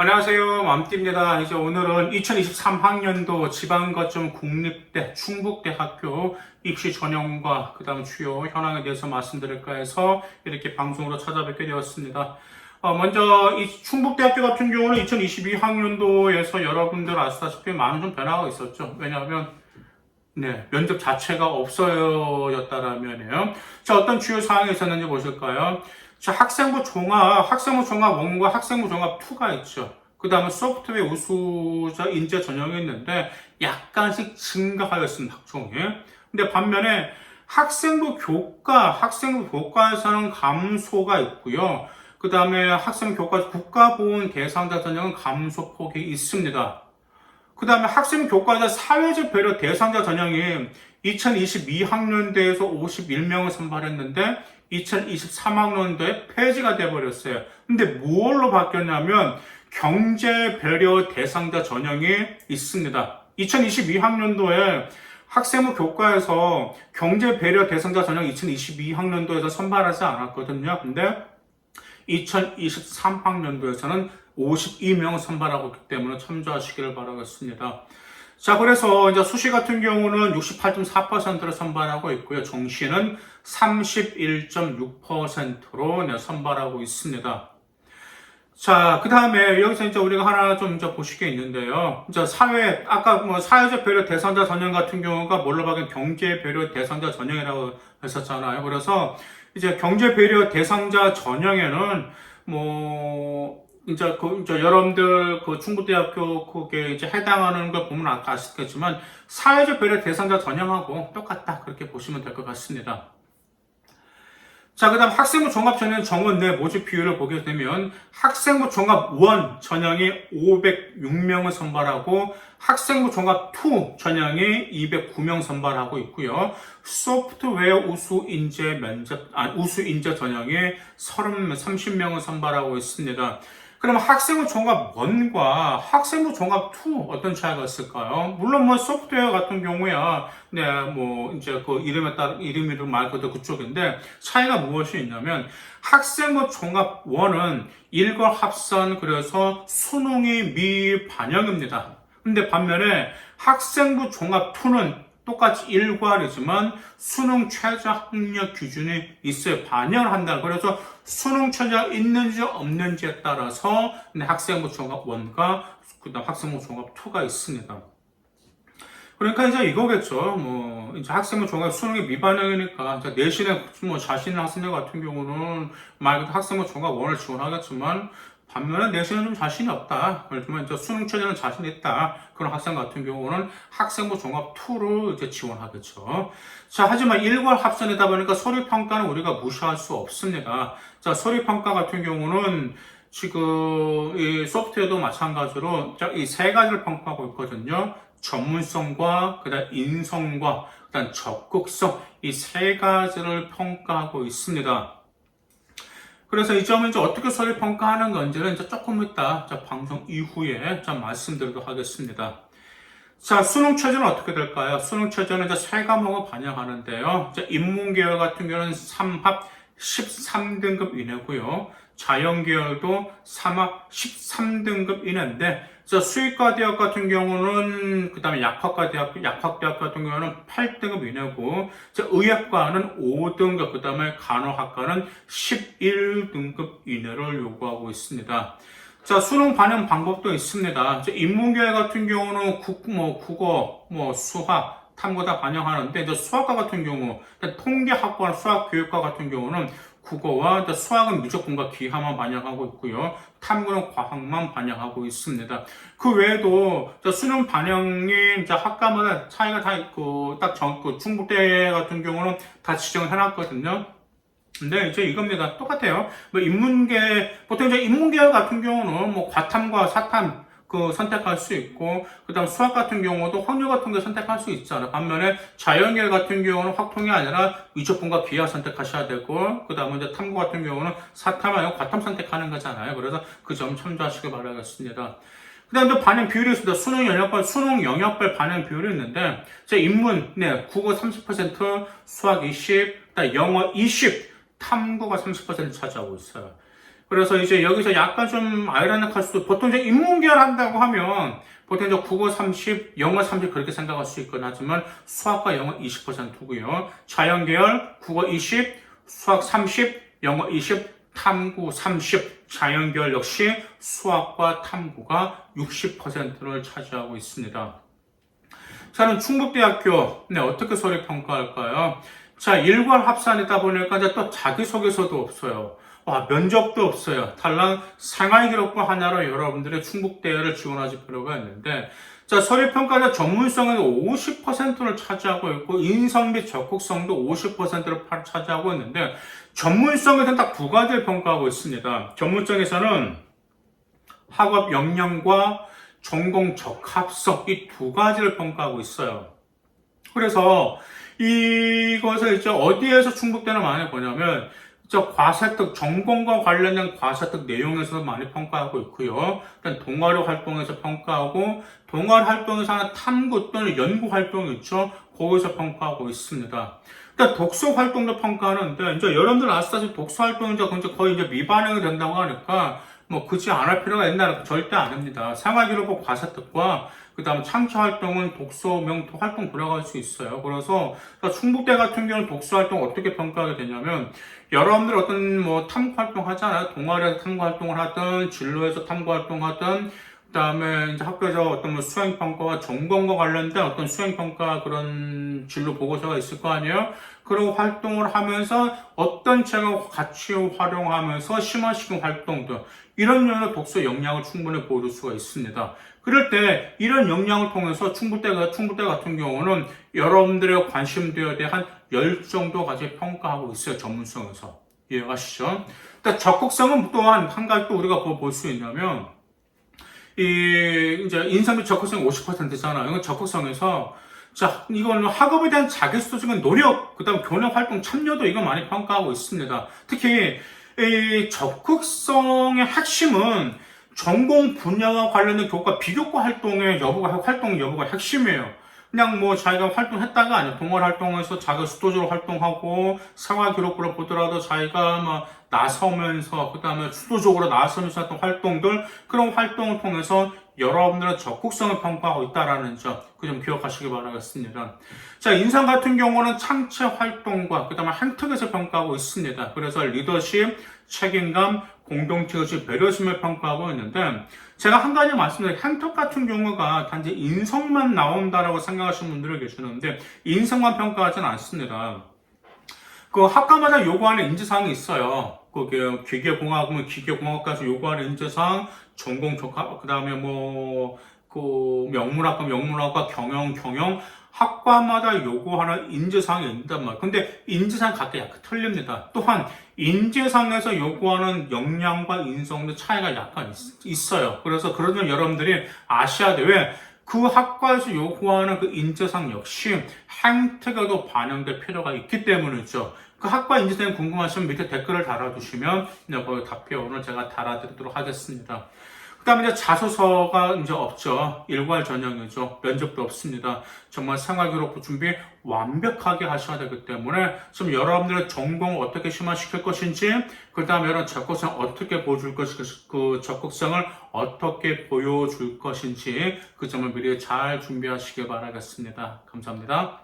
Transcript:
안녕하세요. 맘띠입니다. 이제 오늘은 2023학년도 지방거점 국립대 충북대학교 입시 전형과 그다음 주요 현황에 대해서 말씀드릴까 해서 이렇게 방송으로 찾아뵙게 되었습니다. 먼저 이 충북대학교 같은 경우는 2022학년도에서 여러분들 아시다시피 많은 좀 변화가 있었죠. 왜냐하면 면접 자체가 없어졌다라면요. 자, 어떤 주요 사항이 있었는지 보실까요? 자, 학생부 종합 1과 학생부 종합 2가 있죠. 그 다음에 소프트웨어 우수자 인재 전형이 있는데 약간씩 증가하였습니다, 학종이. 근데 반면에 학생부 교과에서는 감소가 있고요. 그 다음에 학생부 교과 국가보훈 대상자 전형은 감소폭이 있습니다. 그 다음에 학생 교과자 사회적 배려 대상자 전형이 2022학년도에서 51명을 선발했는데 2023학년도에 폐지가 돼버렸어요. 근데 뭘로 바뀌었냐면 경제 배려 대상자 전형이 있습니다. 2022학년도에 학생부 교과에서 경제 배려 대상자 전형 2022학년도에서 선발하지 않았거든요. 근데 2023학년도에서는 52명 선발하고 있기 때문에 참조하시기를 바라겠습니다. 자, 그래서 이제 수시 같은 경우는 68.4%를 선발하고 있고요. 정시는 31.6%로 선발하고 있습니다. 자, 그 다음에 여기서 이제 우리가 하나 좀 이제 보실 게 있는데요. 이제 아까 사회적 배려 대상자 전형 같은 경우가 뭘로 바뀐 경제 배려 대상자 전형이라고 했었잖아요. 그래서 이제 경제 배려 대상자 전형에는 이제 여러분들 충북대학교 그게 이제 해당하는 걸 보면 아시겠지만 사회적 배려 대상자 전형하고 똑같다 그렇게 보시면 될 것 같습니다. 자, 그 다음 학생부 종합 전형 정원 내 모집 비율을 보게 되면 학생부 종합 1 전형이 506명을 선발하고 학생부 종합 2 전형이 209명 선발하고 있고요. 소프트웨어 우수 인재 전형이 30명을 선발하고 있습니다. 그럼 학생부 종합 1과 학생부 종합 2 어떤 차이가 있을까요? 물론 소프트웨어 같은 경우야 이제 그 이름이 말 그대로 그쪽인데 차이가 무엇이 있냐면 학생부 종합 1은 일괄 합산 그래서 수능이 미반영입니다. 근데 반면에 학생부 종합 2는 똑같이 일괄이지만 수능 최저 학력 기준이 있어요. 반영을 한다. 그래서 수능 최저가 있는지 없는지에 따라서 학생부 종합 1과 그다음 학생부 종합 2가 있습니다. 그러니까 이제 이거겠죠. 이제 학생부 종합 수능이 미반영이니까 이제 내신에 자신 있는 학생들 같은 경우는 말 그대로 학생부 종합 1을 지원하겠지만 반면에 내신은 좀 자신이 없다. 그렇지만 이제 수능 최저는 자신 있다. 그런 학생 같은 경우는 학생부 종합 2로 이제 지원하겠죠. 자, 하지만 일괄 합산이다 보니까 서류 평가는 우리가 무시할 수 없습니다. 자, 서류 평가 같은 경우는 지금 이 소프트웨어도 마찬가지로 이 세 가지를 평가하고 있거든요. 전문성과 그다음 인성과 그다음 적극성 이 세 가지를 평가하고 있습니다. 그래서 이 점은 이제 어떻게 서류 평가하는 건지는 이제 조금 이따 방송 이후에 말씀드리도록 하겠습니다. 자, 수능 최저는 어떻게 될까요? 수능 최저는 이제 세 과목을 반영하는데요. 이제 인문계열 같은 경우는 3합 13등급 이내고요. 자연계열도 3합 13등급 이내인데, 수의과 대학 같은 경우는, 그 다음에 약학대학 같은 경우는 8등급 이내고, 의학과는 5등급, 그 다음에 간호학과는 11등급 이내를 요구하고 있습니다. 자, 수능 반영 방법도 있습니다. 인문계 같은 경우는 국어, 수학, 탐구 다 반영하는데, 이제 수학과 같은 경우, 통계학과, 수학교육과 같은 경우는 국어와 수학은 무조건과 기하만 반영하고 있고요. 탐구는 과학만 반영하고 있습니다. 그 외에도 수능 반영이 학과마다 차이가 다 있고, 충북대 같은 경우는 다 지정을 해놨거든요. 근데 이제 이겁니다. 똑같아요. 보통 이제 인문계열 같은 경우는 과탐과 사탐 선택할 수 있고, 그 다음 수학 같은 경우도 확률 같은 거 선택할 수 있잖아요. 반면에 자연계열 같은 경우는 확통이 아니라 위촉분과 기하 선택하셔야 되고, 그 다음에 이제 탐구 같은 경우는 사탐 아니고 과탐 선택하는 거잖아요. 그래서 그 점 참조하시길 바라겠습니다. 그 다음에 반영 비율이 있습니다. 수능 영역별 반영 비율이 있는데, 인문, 국어 30%, 수학 20, 영어 20, 탐구가 30% 차지하고 있어요. 그래서 이제 여기서 약간 좀 아이러니할 수도, 보통 이제 인문계열 한다고 하면 보통 이제 국어 30, 영어 30 그렇게 생각할 수 있거나 하지만 수학과 영어 20%고요. 자연계열 국어 20, 수학 30, 영어 20, 탐구 30, 자연계열 역시 수학과 탐구가 60%를 차지하고 있습니다. 저는 충북대학교 어떻게 서류 평가할까요? 자, 일괄 합산이다 보니까 이제 또 자기소개서도 없어요. 면접도 없어요. 단랑 생활기록부 하나로 여러분들의 충북대를 지원하실 필요가 있는데, 자, 서류평가자 전문성은 50%를 차지하고 있고, 인성 및 적극성도 50%를 차지하고 있는데, 전문성에서는 딱 두 가지를 평가하고 있습니다. 전문성에서는 학업 역량과 전공 적합성 이 두 가지를 평가하고 있어요. 그래서 이것을 이제 어디에서 충북대는 많이 보냐면 과세특, 전공과 관련된 과세특 내용에서 많이 평가하고 있고요. 일단 동아리 활동에서 평가하고, 동아리 활동에서 하는 탐구 또는 연구 활동이 있죠. 거기서 평가하고 있습니다. 일단 독서 활동도 평가하는데, 이제 여러분들 아시다시피 독서 활동이 이제 거의 이제 미반영이 된다고 하니까, 굳이 안 할 필요가 있나? 절대 안 합니다. 생활기록부 과세특과 그 다음 창시 활동은 독서 명토 활동 들어갈 수 있어요. 그래서 충북대 같은 경우는 독서 활동 어떻게 평가하게 되냐면, 여러분들 어떤 탐구 활동 하잖아요. 동아리에서 탐구 활동을 하든 진로에서 탐구 활동하든 그 다음에 이제 학교에서 어떤 수행평가와 전공과 관련된 어떤 수행평가 그런 진로 보고서가 있을 거 아니에요? 그런 활동을 하면서 어떤 책을 같이 활용하면서 심화시킨 활동들, 이런 류의 독서 역량을 충분히 보여줄 수가 있습니다. 그럴 때 이런 역량을 통해서 충북대 같은 경우는 여러분들의 관심도에 대한 열정도까지 평가하고 있어요. 전문성에서. 이해가시죠? 적극성은 또한 한 가지 또 우리가 볼 수 있냐면, 이제 인성 및 적극성이 50%잖아요. 이건 적극성에서, 자, 이건 학업에 대한 자기수적인 노력, 그 다음 교내 활동 참여도 이거 많이 평가하고 있습니다. 특히, 이 적극성의 핵심은 전공 분야와 관련된 교과, 비교과 활동 여부가 핵심이에요. 그냥 자기가 활동했다가 아니에요. 동아리 활동에서 자기가 수도적으로 활동하고, 생활기록부를 보더라도 자기가 나서면서, 그 다음에 수도적으로 나서면서 했던 활동들, 그런 활동을 통해서 여러분들의 적극성을 평가하고 있다는 점, 그 점 기억하시기 바라겠습니다. 자, 인상 같은 경우는 창체 활동과, 그 다음에 행특에서 평가하고 있습니다. 그래서 리더십, 책임감, 공동체의식, 배려심을 평가하고 있는데, 제가 한 가지 말씀드릴게요. 행특 같은 경우가 단지 인성만 나온다라고 생각하시는 분들이 계시는데, 인성만 평가하지는 않습니다. 그 학과마다 요구하는 인지사항이 있어요. 그게 기계공학이면 기계공학과에서 요구하는 인지사항, 전공 적합, 그 다음에 명문학과, 경영, 학과마다 요구하는 인지사항이 있단 말이에요. 근데 인지사항 각각 약간 틀립니다. 또한 인지사항에서 요구하는 역량과 인성도 차이가 약간 있어요. 그래서 그런 점 여러분들이 아셔야 돼요. 왜? 그 학과에서 요구하는 그 인재상 역시 행태에도 반영될 필요가 있기 때문이죠. 그 학과 인재상 궁금하시면 밑에 댓글을 달아주시면 거기 답변을 제가 달아드리도록 하겠습니다. 그 다음에 이제 자소서가 이제 없죠. 일괄 전형이죠. 면접도 없습니다. 정말 생활기록부 준비 완벽하게 하셔야 되기 때문에 지금 여러분들의 전공을 어떻게 심화시킬 것인지, 그 다음에 여러분 적극성 어떻게 보여줄 것인지, 그 적극성을 어떻게 보여줄 것인지 그 점을 미리 잘 준비하시길 바라겠습니다. 감사합니다.